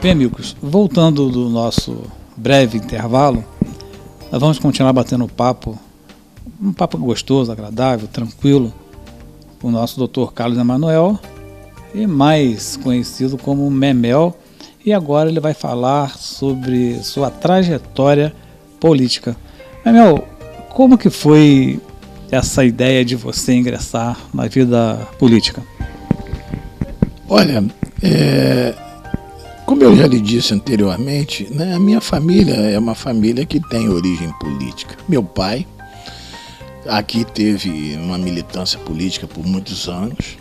Bem, amigos, voltando do nosso breve intervalo, nós vamos continuar batendo um papo gostoso, agradável, tranquilo, com o nosso Dr. Carlos Emanuel, e mais conhecido como Memel, e agora ele vai falar sobre sua trajetória política. Memel, como que foi essa ideia de você ingressar na vida política? Olha, como eu já lhe disse anteriormente, né, a minha família é uma família que tem origem política. Meu pai aqui teve uma militância política por muitos anos.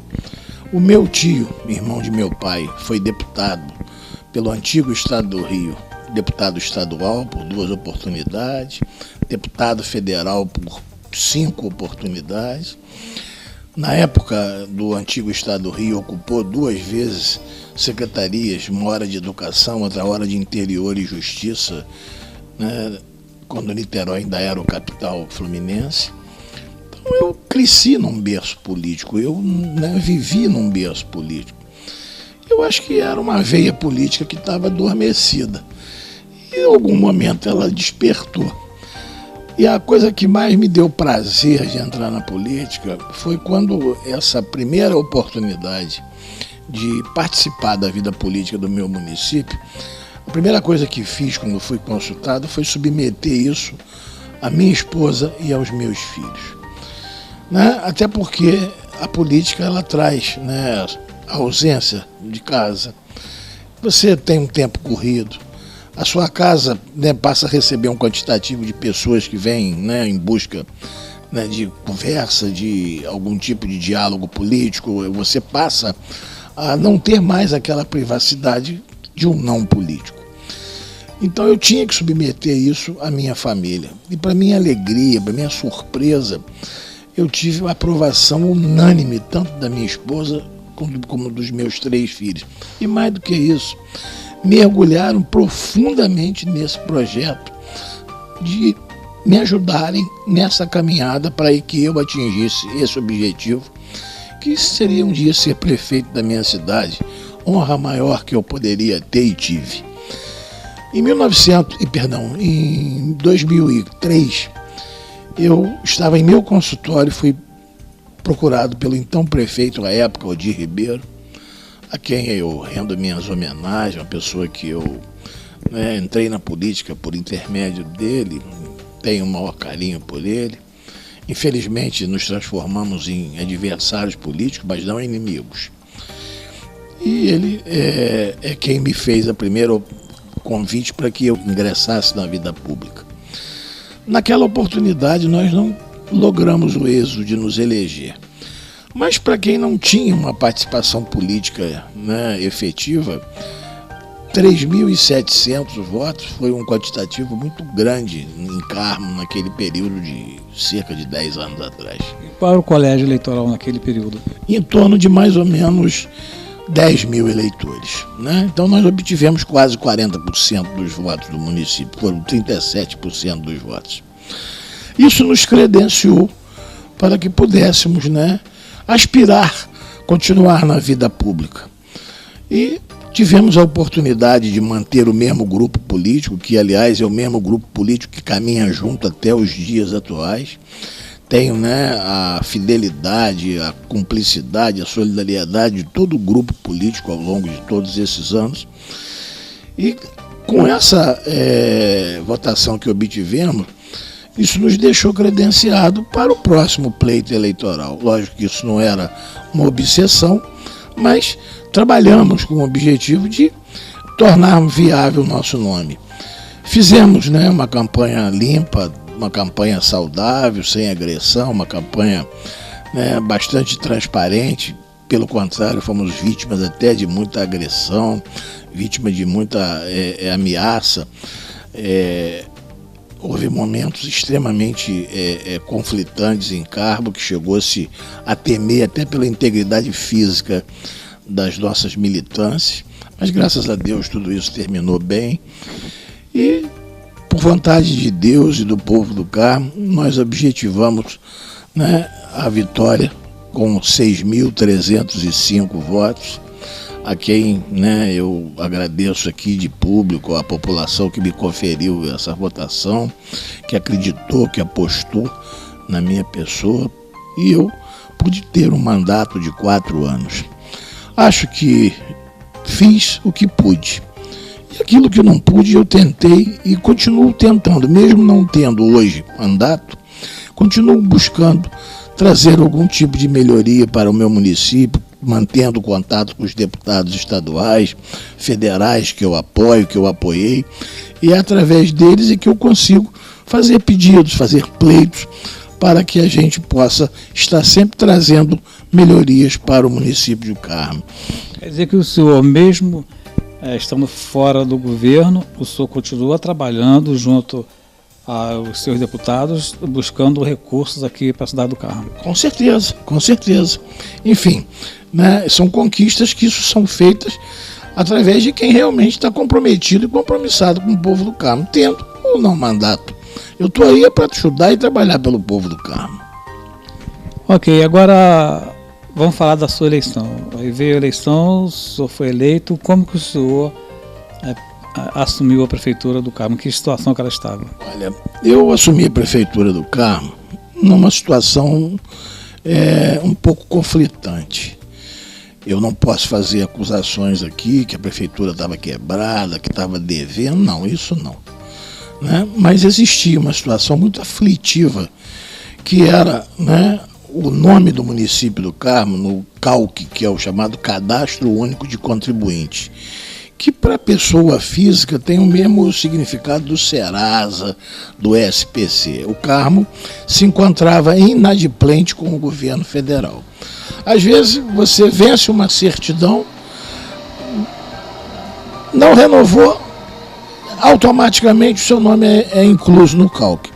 O meu tio, irmão de meu pai, foi deputado pelo antigo estado do Rio, deputado estadual por 2 oportunidades, deputado federal por 5 oportunidades. Na época do antigo estado do Rio, ocupou 2 vezes secretarias, uma hora de educação, outra hora de interior e justiça, né, quando Niterói ainda era o capital fluminense. Então eu cresci num berço político, eu vivi num berço político. Eu acho que era uma veia política que estava adormecida. E em algum momento ela despertou. E a coisa que mais me deu prazer de entrar na política foi quando essa primeira oportunidade de participar da vida política do meu município, a primeira coisa que fiz quando fui consultado foi submeter isso à minha esposa e aos meus filhos. Né? Até porque a política ela traz, né, a ausência de casa. Você tem um tempo corrido. A sua casa, né, passa a receber um quantitativo de pessoas que vêm, né, em busca, né, de conversa, de algum tipo de diálogo político. Você passa a não ter mais aquela privacidade de um não político. Então eu tinha que submeter isso à minha família. E para minha alegria, para minha surpresa, eu tive a aprovação unânime, tanto da minha esposa como dos meus 3 filhos. E mais do que isso, mergulharam profundamente nesse projeto de me ajudarem nessa caminhada para que eu atingisse esse objetivo, que seria um dia ser prefeito da minha cidade, honra maior que eu poderia ter e tive. Em 2003, eu estava em meu consultório, fui procurado pelo então prefeito à época, Odir Ribeiro, a quem eu rendo minhas homenagens, uma pessoa que eu, né, entrei na política por intermédio dele, tenho o maior carinho por ele. Infelizmente nos transformamos em adversários políticos, mas não inimigos. E ele é quem me fez a primeira convite para que eu ingressasse na vida pública. Naquela oportunidade nós não logramos o êxito de nos eleger. Mas para quem não tinha uma participação política, né, efetiva, 3.700 votos foi um quantitativo muito grande em Carmo naquele período de cerca de 10 anos atrás. E qual era o colégio eleitoral naquele período? Em torno de mais ou menos 10 mil eleitores. Né? Então nós obtivemos quase 40% dos votos do município, foram 37% dos votos. Isso nos credenciou para que pudéssemos, né, aspirar, continuar na vida pública. E tivemos a oportunidade de manter o mesmo grupo político, que aliás é o mesmo grupo político que caminha junto até os dias atuais. Tenho, né, a fidelidade, a cumplicidade, a solidariedade de todo o grupo político ao longo de todos esses anos. E com essa votação que obtivemos, isso nos deixou credenciado para o próximo pleito eleitoral. Lógico que isso não era uma obsessão, mas trabalhamos com o objetivo de tornar viável o nosso nome. Fizemos, né, uma campanha limpa, uma campanha saudável, sem agressão, uma campanha, né, bastante transparente. Pelo contrário, fomos vítimas até de muita agressão, vítimas de muita ameaça. Houve momentos extremamente conflitantes em Carmo, que chegou-se a temer até pela integridade física das nossas militâncias, mas graças a Deus tudo isso terminou bem. E, por vontade de Deus e do povo do Carmo, nós objetivamos, né, a vitória com 6.305 votos, a quem, né, eu agradeço aqui de público, a população que me conferiu essa votação, que acreditou, que apostou na minha pessoa, e eu pude ter um mandato de 4 anos. Acho que fiz o que pude. E aquilo que não pude, eu tentei e continuo tentando, mesmo não tendo hoje mandato, continuo buscando trazer algum tipo de melhoria para o meu município, mantendo contato com os deputados estaduais, federais que eu apoio, que eu apoiei, e é através deles é que eu consigo fazer pedidos, fazer pleitos, para que a gente possa estar sempre trazendo melhorias para o município de Carmo. Quer dizer que o senhor, mesmo estando fora do governo, o senhor continua trabalhando junto aos seus deputados, buscando recursos aqui para a cidade do Carmo? Com certeza, com certeza. Enfim, né, são conquistas que isso são feitas através de quem realmente está comprometido e compromissado com o povo do Carmo, tendo ou não mandato. Eu estou aí para ajudar e trabalhar pelo povo do Carmo. Ok, agora vamos falar da sua eleição. Aí veio a eleição, o senhor foi eleito. Como que o senhor assumiu a prefeitura do Carmo? Em que situação que ela estava? Olha, eu assumi a prefeitura do Carmo numa situação um pouco conflitante. Eu não posso fazer acusações aqui que a prefeitura estava quebrada, que estava devendo. Não, isso não. Né? Mas existia uma situação muito aflitiva, que era, né, o nome do município do Carmo no CAUC, que é o chamado Cadastro Único de Contribuintes, que para a pessoa física tem o mesmo significado do Serasa, do SPC. O Carmo se encontrava inadimplente com o governo federal. Às vezes você vence uma certidão, não renovou, automaticamente o seu nome é incluso no CAUC.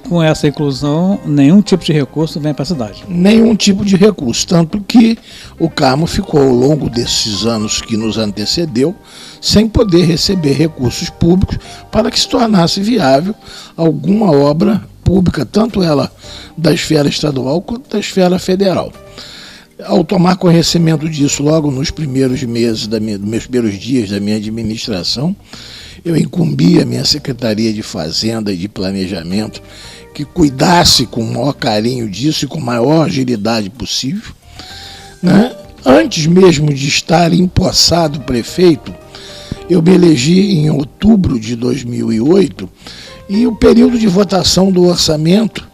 Com essa inclusão, nenhum tipo de recurso vem para a cidade? Nenhum tipo de recurso, tanto que o Carmo ficou ao longo desses anos que nos antecedeu sem poder receber recursos públicos para que se tornasse viável alguma obra pública, tanto ela da esfera estadual quanto da esfera federal. Ao tomar conhecimento disso logo nos primeiros meses, nos meus primeiros dias da minha administração, eu incumbi a minha Secretaria de Fazenda e de Planejamento que cuidasse com o maior carinho disso e com a maior agilidade possível. Né? Antes mesmo de estar empossado prefeito, eu me elegi em outubro de 2008 e o período de votação do orçamento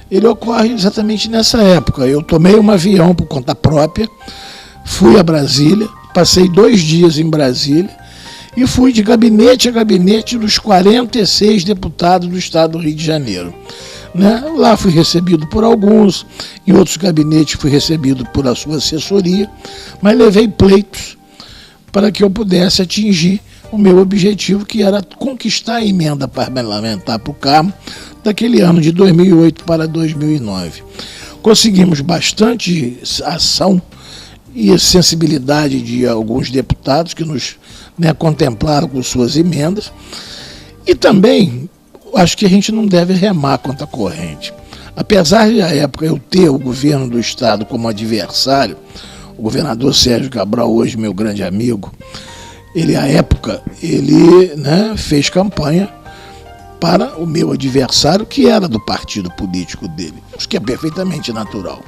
ele ocorre exatamente nessa época. Eu tomei um avião por conta própria, fui a Brasília, passei 2 dias em Brasília e fui de gabinete a gabinete dos 46 deputados do estado do Rio de Janeiro. Né? Lá fui recebido por alguns, em outros gabinetes fui recebido por a sua assessoria, mas levei pleitos para que eu pudesse atingir o meu objetivo, que era conquistar a emenda parlamentar para o Carmo daquele ano de 2008 para 2009. Conseguimos bastante ação e sensibilidade de alguns deputados que nos contemplaram com suas emendas, e também acho que a gente não deve remar contra a corrente. Apesar de, à época, eu ter o governo do estado como adversário, o governador Sérgio Cabral, hoje meu grande amigo, ele, à época, fez campanha para o meu adversário, que era do partido político dele, o que é perfeitamente natural.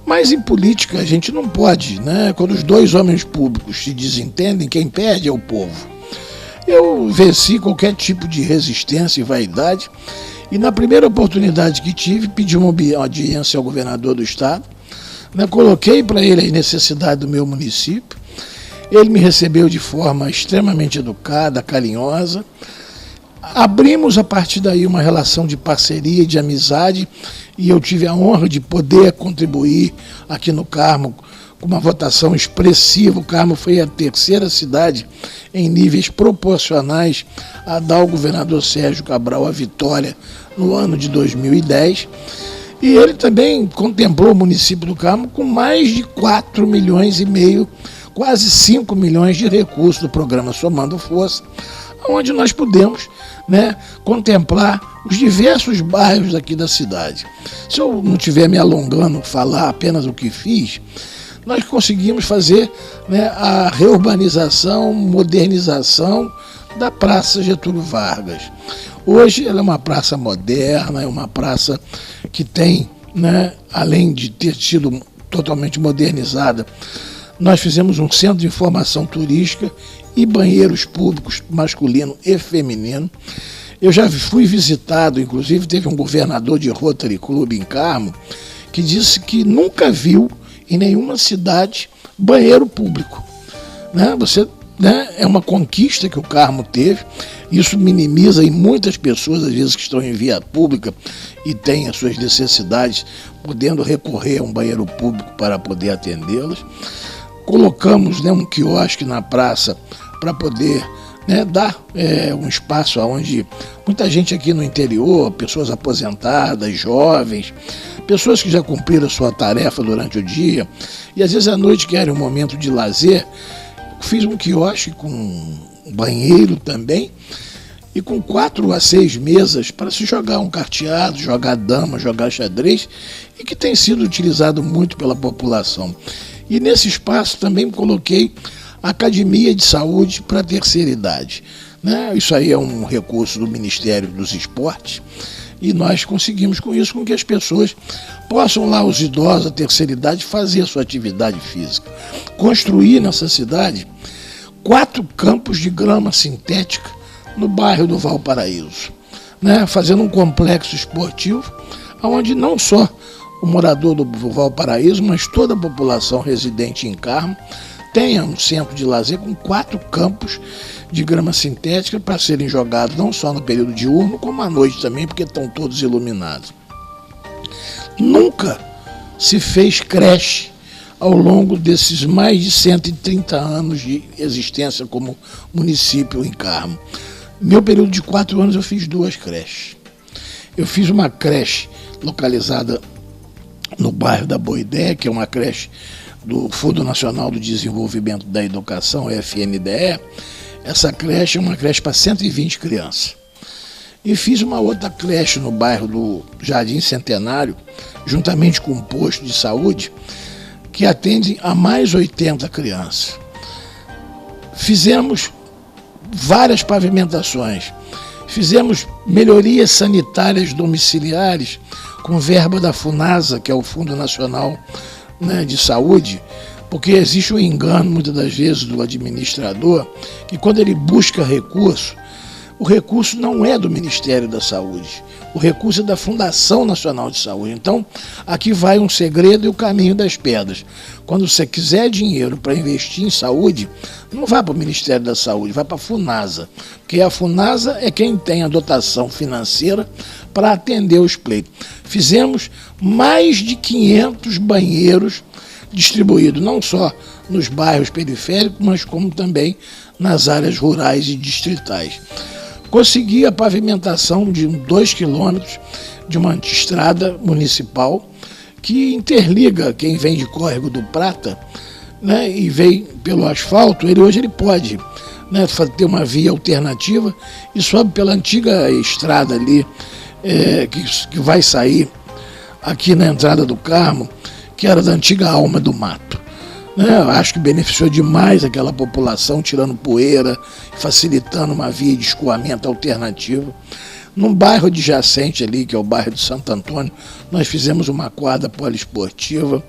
Mas em política a gente não pode, quando os 2 homens públicos se desentendem, quem perde é o povo. Eu venci qualquer tipo de resistência e vaidade, e na primeira oportunidade que tive, pedi uma audiência ao governador do estado, coloquei para ele as necessidades do meu município. Ele me recebeu de forma extremamente educada, carinhosa. Abrimos a partir daí uma relação de parceria e de amizade, e eu tive a honra de poder contribuir aqui no Carmo com uma votação expressiva. O Carmo foi a 3ª cidade em níveis proporcionais a dar ao governador Sérgio Cabral a vitória no ano de 2010. E ele também contemplou o município do Carmo com mais de 4,5 milhões, quase 5 milhões de recursos do programa Somando Força, onde nós pudemos contemplar os diversos bairros aqui da cidade. Se eu não estiver me alongando, falar apenas o que fiz, nós conseguimos fazer, né, a reurbanização, modernização da Praça Getúlio Vargas. Hoje ela é uma praça moderna, é uma praça que tem, né, além de ter sido totalmente modernizada, nós fizemos um centro de informação turística e banheiros públicos masculino e feminino. Eu já fui visitado, inclusive teve um governador de Rotary Club em Carmo que disse que nunca viu em nenhuma cidade banheiro público. Né? É uma conquista que o Carmo teve. Isso minimiza em muitas pessoas, às vezes, que estão em via pública e têm as suas necessidades, podendo recorrer a um banheiro público para poder atendê-las. Colocamos, né, um quiosque na praça para poder, né, dar um espaço onde muita gente aqui no interior, pessoas aposentadas, jovens, pessoas que já cumpriram a sua tarefa durante o dia e às vezes à noite querem um momento de lazer. Fiz um quiosque com banheiro também e com 4 a 6 mesas para se jogar um carteado, jogar dama, jogar xadrez, e que tem sido utilizado muito pela população. E nesse espaço também coloquei a Academia de Saúde para a terceira idade. Né? Isso aí é um recurso do Ministério dos Esportes e nós conseguimos com isso com que as pessoas possam lá, os idosos, a terceira idade, fazer a sua atividade física. Construir nessa cidade 4 campos de grama sintética no bairro do Valparaíso, né? Fazendo um complexo esportivo onde não só o morador do Valparaíso, mas toda a população residente em Carmo tenha um centro de lazer com 4 campos de grama sintética para serem jogados não só no período diurno, como à noite também, porque estão todos iluminados. Nunca se fez creche ao longo desses mais de 130 anos de existência como município em Carmo. Meu período de 4 anos eu fiz 2 creches. Eu fiz uma creche localizada no bairro da Boa Ideia, que é uma creche do Fundo Nacional do Desenvolvimento da Educação, FNDE. Essa creche é uma creche para 120 crianças. E fiz uma outra creche no bairro do Jardim Centenário, juntamente com um posto de saúde, que atende a mais 80 crianças. Fizemos várias pavimentações, fizemos melhorias sanitárias domiciliares com verba da FUNASA, que é o Fundo Nacional, né, de Saúde, porque existe um engano muitas das vezes do administrador, que quando ele busca recurso, o recurso não é do Ministério da Saúde, o recurso é da Fundação Nacional de Saúde. Então, aqui vai um segredo e o caminho das pedras. Quando você quiser dinheiro para investir em saúde, não vá para o Ministério da Saúde, vai para a FUNASA, porque a FUNASA é quem tem a dotação financeira para atender os pleitos. Fizemos mais de 500 banheiros distribuídos, não só nos bairros periféricos, mas como também nas áreas rurais e distritais. Consegui a pavimentação de 2 quilômetros de uma estrada municipal que interliga quem vem de Córrego do Prata, né, e vem pelo asfalto. Hoje ele pode, né, ter uma via alternativa e sobe pela antiga estrada ali, que vai sair aqui na entrada do Carmo, que era da antiga Alma do Mato. Eu acho que beneficiou demais aquela população, tirando poeira, facilitando uma via de escoamento alternativa. Num bairro adjacente ali, que é o bairro de Santo Antônio, nós fizemos uma quadra poliesportiva,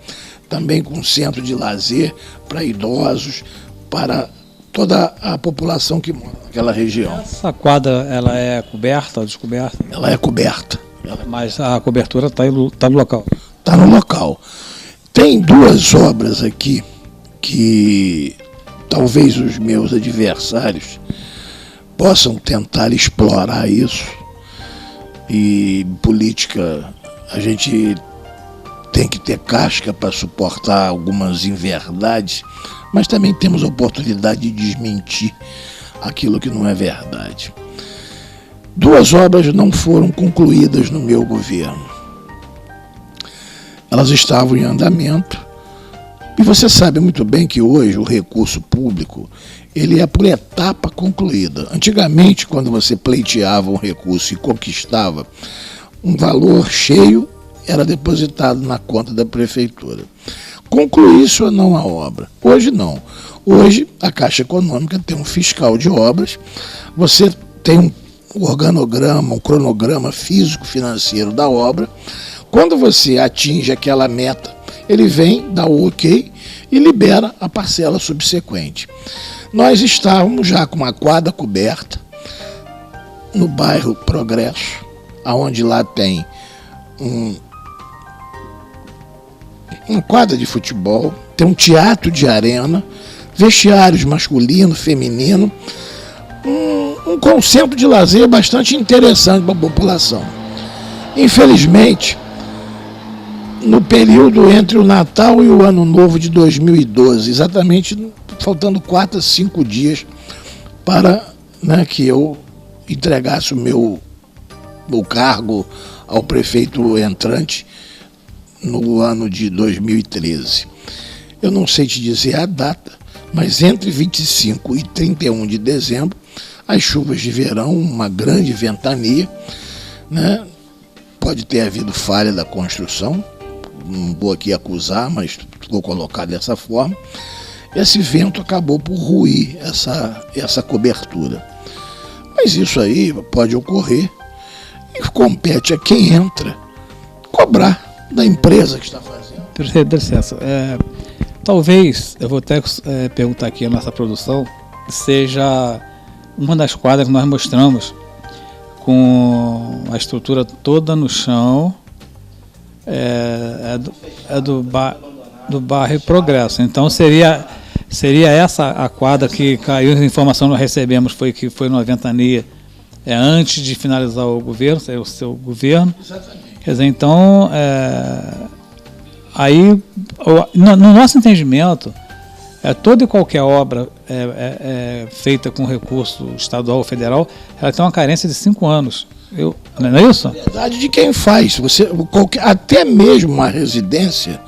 também com um centro de lazer para idosos, para toda a população que mora naquela região. Essa quadra, ela é coberta ou descoberta? Ela é coberta. Mas a cobertura está no local? Está no local. Tem 2 obras aqui que talvez os meus adversários possam tentar explorar isso. E política, a gente tem que ter casca para suportar algumas inverdades, mas também temos a oportunidade de desmentir aquilo que não é verdade. 2 obras não foram concluídas no meu governo. Elas estavam em andamento. E você sabe muito bem que hoje o recurso público, ele é por etapa concluída. Antigamente, quando você pleiteava um recurso e conquistava, um valor cheio era depositado na conta da prefeitura. concluísse ou não a obra. Hoje não. Hoje a Caixa Econômica tem um fiscal de obras, você tem um organograma, um cronograma físico-financeiro da obra. Quando você atinge aquela meta, ele vem, dá o ok e libera a parcela subsequente. Nós estávamos já com uma quadra coberta no bairro Progresso, onde lá tem uma quadra de futebol, tem um teatro de arena, vestiários masculino, feminino, um centro de lazer bastante interessante para a população. Infelizmente, no período entre o Natal e o Ano Novo de 2012, exatamente faltando 4 a 5 dias para, né, que eu entregasse o meu cargo ao prefeito entrante no ano de 2013. Eu não sei te dizer a data, mas entre 25 e 31 de dezembro, as chuvas de verão, uma grande ventania, né? Pode ter havido falha da construção, não vou aqui acusar, mas vou colocar dessa forma. Esse vento acabou por ruir essa cobertura. Mas isso aí pode ocorrer e compete a quem entra cobrar da empresa que está fazendo. Prefeito, dá licença. Talvez, eu vou até perguntar aqui a nossa produção, seja uma das quadras que nós mostramos com a estrutura toda no chão, do bairro Progresso. Então seria essa a quadra que caiu, a informação que nós recebemos que foi numa ventania antes de finalizar o governo, o seu governo. Exatamente. Quer dizer, então, aí, no nosso entendimento, toda e qualquer obra feita com recurso estadual ou federal, ela tem uma carência de 5 anos. Não é isso? A verdade de quem faz. Até mesmo uma residência,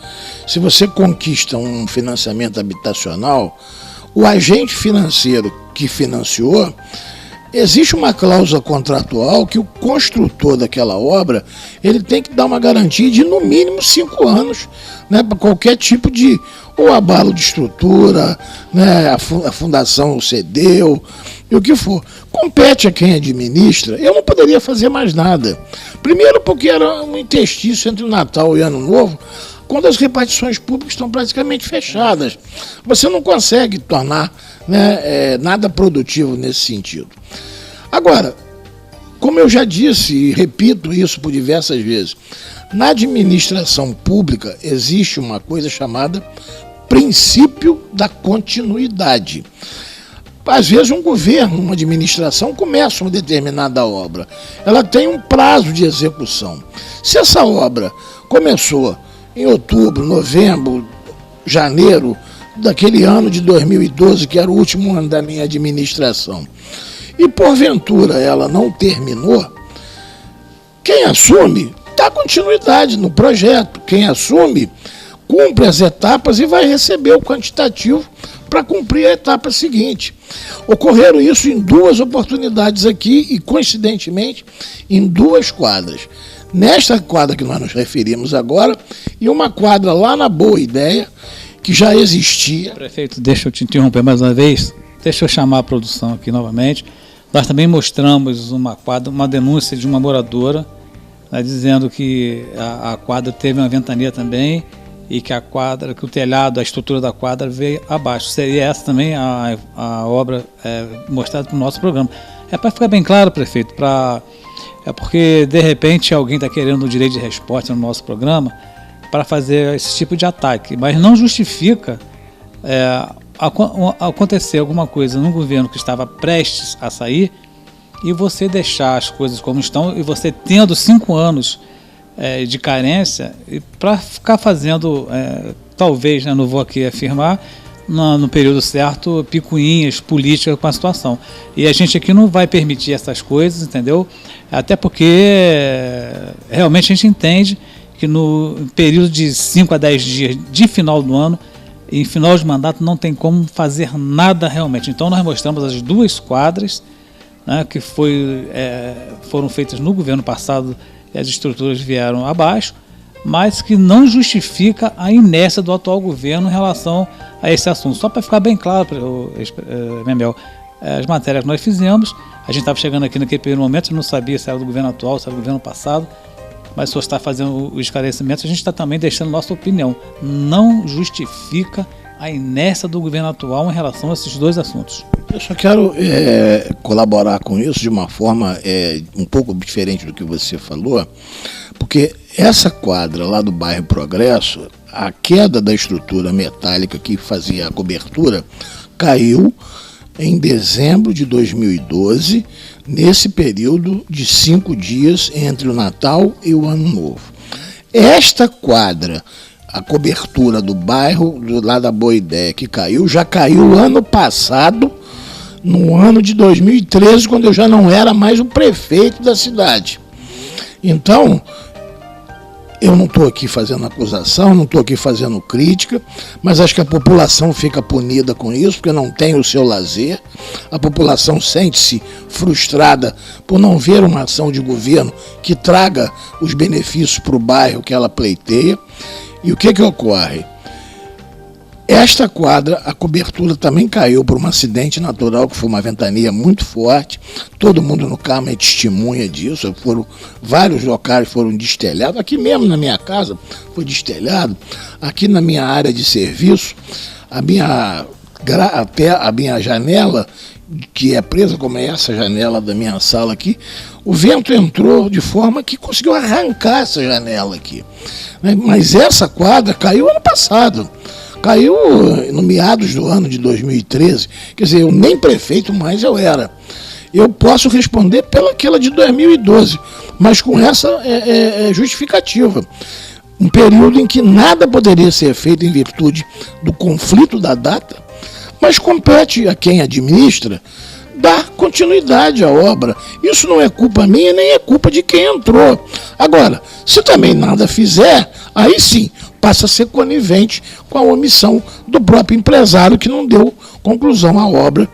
se você conquista um financiamento habitacional, o agente financeiro que financiou, existe uma cláusula contratual que o construtor daquela obra ele tem que dar uma garantia de no mínimo 5 anos, né, para qualquer tipo de ou abalo de estrutura, né, a fundação cedeu, e o que for. Compete a quem administra. Eu não poderia fazer mais nada. Primeiro porque era um interstício entre o Natal e o Ano Novo, quando as repartições públicas estão praticamente fechadas. Você não consegue tornar, né, nada produtivo nesse sentido. Agora, como eu já disse e repito isso por diversas vezes, na administração pública existe uma coisa chamada princípio da continuidade. Às vezes um governo, uma administração começa uma determinada obra, ela tem um prazo de execução. Se essa obra começou em outubro, novembro, janeiro daquele ano de 2012, que era o último ano da minha administração, e porventura ela não terminou, quem assume dá continuidade no projeto, quem assume cumpre as etapas e vai receber o quantitativo para cumprir a etapa seguinte. Ocorreram isso em 2 oportunidades aqui e, coincidentemente, em 2 quadras. Nesta quadra que nós nos referimos agora e uma quadra lá na Boa Ideia, que já existia. Prefeito, deixa eu te interromper mais uma vez. Deixa eu chamar a produção aqui novamente. Nós também mostramos uma denúncia de uma moradora, né, dizendo que a quadra teve uma ventania também e que que o telhado, a estrutura da quadra veio abaixo. Seria essa também a obra mostrada para o nosso programa. Para ficar bem claro, prefeito, porque de repente alguém está querendo o direito de resposta no nosso programa para fazer esse tipo de ataque, mas não justifica acontecer alguma coisa no governo que estava prestes a sair e você deixar as coisas como estão e você tendo 5 anos de carência para ficar fazendo, talvez, né, não vou aqui afirmar, no período certo, picuinhas políticas com a situação. E a gente aqui não vai permitir essas coisas, entendeu? Até porque realmente a gente entende que no período de 5 a 10 dias de final do ano, em final de mandato, não tem como fazer nada realmente. Então nós mostramos as 2 quadras, né, que foram feitas no governo passado e as estruturas vieram abaixo. mas que não justifica a inércia do atual governo em relação a esse assunto. Só para ficar bem claro, Memel, as matérias que nós fizemos, a gente estava chegando aqui naquele primeiro momento, não sabia se era do governo atual, se era do governo passado, mas se você está fazendo o esclarecimento, a gente está também deixando nossa opinião. Não justifica a inércia do governo atual em relação a esses dois assuntos. Eu só quero colaborar com isso de uma forma um pouco diferente do que você falou, porque essa quadra lá do bairro Progresso, a queda da estrutura metálica que fazia a cobertura caiu em dezembro de 2012, nesse período de 5 dias entre o Natal e o Ano Novo. Esta quadra, a cobertura do bairro lá da Boa Ideia que caiu, já caiu ano passado, no ano de 2013, quando eu já não era mais o prefeito da cidade. Então, eu não estou aqui fazendo acusação, não estou aqui fazendo crítica, mas acho que a população fica punida com isso, porque não tem o seu lazer. A população sente-se frustrada por não ver uma ação de governo que traga os benefícios para o bairro que ela pleiteia. E o que ocorre? Esta quadra, a cobertura também caiu por um acidente natural, que foi uma ventania muito forte. Todo mundo no Carmo é testemunha disso. Vários locais foram destelhados. Aqui mesmo na minha casa foi destelhado. Aqui na minha área de serviço, a minha janela, que é presa como é essa janela da minha sala aqui, o vento entrou de forma que conseguiu arrancar essa janela aqui. Mas essa quadra caiu ano passado. Caiu no meados do ano de 2013, quer dizer, eu nem prefeito mais eu era. Eu posso responder pelaquela de 2012, mas com essa justificativa. Um período em que nada poderia ser feito em virtude do conflito da data, mas compete a quem administra dar continuidade à obra. Isso não é culpa minha, nem é culpa de quem entrou. Agora, se também nada fizer, aí sim, passa a ser conivente com a omissão do próprio empresário que não deu conclusão à obra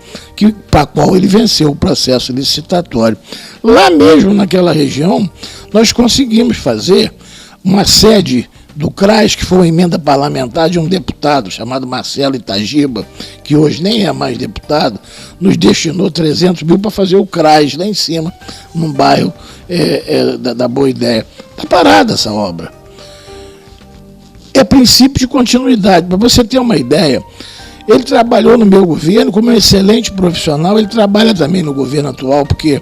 para a qual ele venceu o processo licitatório. Lá mesmo naquela região, nós conseguimos fazer uma sede do CRAS, que foi uma emenda parlamentar de um deputado chamado Marcelo Itagiba, que hoje nem é mais deputado, nos destinou 300 mil para fazer o CRAS lá em cima, num bairro da Boa Ideia. Está parada essa obra. É princípio de continuidade. Para você ter uma ideia, ele trabalhou no meu governo como um excelente profissional, ele trabalha também no governo atual, porque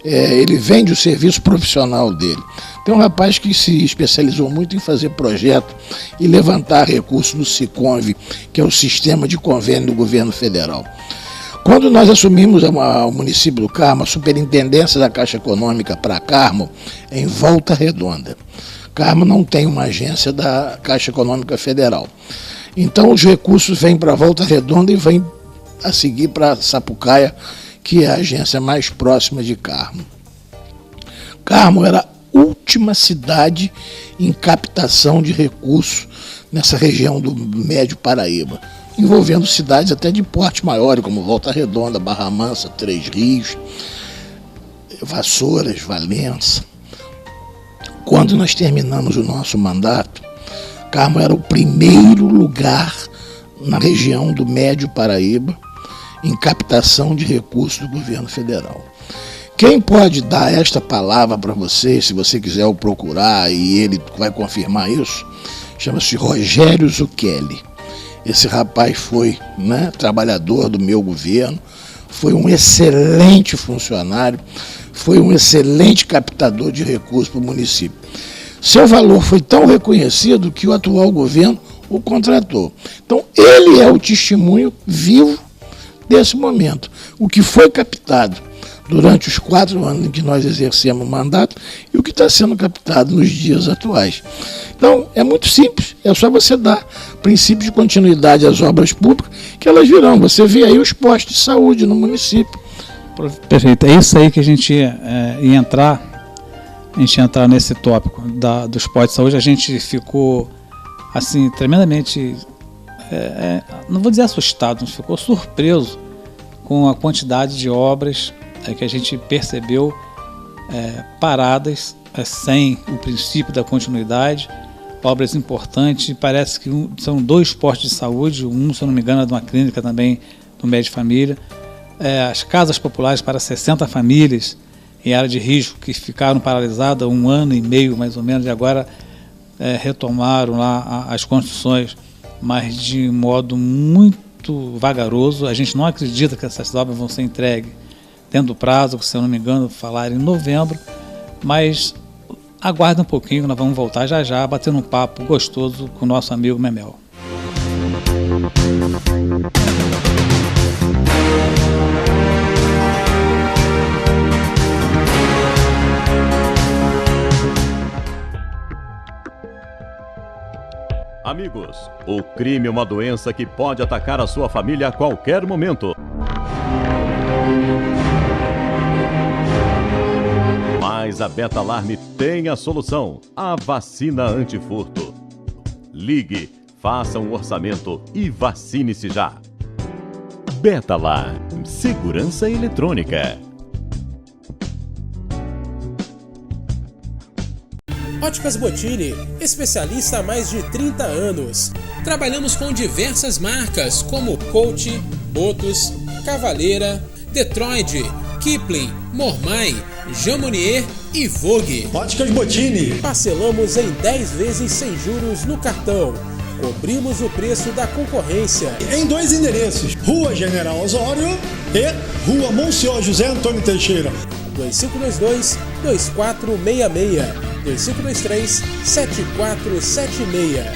ele vende o serviço profissional dele. Tem um rapaz que se especializou muito em fazer projeto e levantar recursos do SICONV, que é o sistema de convênio do governo federal. Quando nós assumimos o município do Carmo, a superintendência da Caixa Econômica para Carmo, em Volta Redonda. Carmo não tem uma agência da Caixa Econômica Federal. Então os recursos vêm para Volta Redonda e vêm a seguir para Sapucaia, que é a agência mais próxima de Carmo. Carmo era a última cidade em captação de recursos nessa região do Médio Paraíba, envolvendo cidades até de porte maior, como Volta Redonda, Barra Mansa, Três Rios, Vassouras, Valença. Quando nós terminamos o nosso mandato, Carmo era o primeiro lugar na região do Médio Paraíba em captação de recursos do governo federal. Quem pode dar esta palavra para você, se você quiser o procurar, e ele vai confirmar isso, chama-se Rogério Zucchelli. Esse rapaz foi trabalhador do meu governo, foi um excelente funcionário, foi um excelente captador de recursos para o município. Seu valor foi tão reconhecido que o atual governo o contratou. Então, ele é o testemunho vivo desse momento. O que foi captado durante os 4 anos em que nós exercemos o mandato e o que está sendo captado nos dias atuais. Então, é muito simples, é só você dar princípio de continuidade às obras públicas, que elas virão. Você vê aí os postos de saúde no município. Perfeito, é isso aí que a gente ia entrar nesse tópico dos postos de saúde. A gente ficou assim, tremendamente, não vou dizer assustado, mas ficou surpreso com a quantidade de obras que a gente percebeu paradas sem o princípio da continuidade. obras importantes. Parece que são 2 postos de saúde, um, se eu não me engano, é de uma clínica também do médico de família. As casas populares para 60 famílias em área de risco que ficaram paralisadas 1 ano e meio mais ou menos, e agora retomaram lá as construções, mas de modo muito vagaroso. A gente não acredita que essas obras vão ser entregues dentro do prazo, que, se eu não me engano, falaram em novembro, mas aguarda um pouquinho, nós vamos voltar já já, batendo um papo gostoso com o nosso amigo Memel. Amigos, o crime é uma doença que pode atacar a sua família a qualquer momento. Mas a Betalarme tem a solução: a vacina antifurto. Ligue, faça um orçamento e vacine-se já. Betalarme, segurança eletrônica. Óticas Bottini, especialista há mais de 30 anos. Trabalhamos com diversas marcas como Coach, Botos, Cavaleira, Detroit, Kipling, Mormai, Jean Monnier e Vogue. Óticas Bottini. Parcelamos em 10 vezes sem juros no cartão. Cobrimos o preço da concorrência. Em 2 endereços: Rua General Osório e Rua Monsenhor José Antônio Teixeira. 2522-2466, 2523-7476.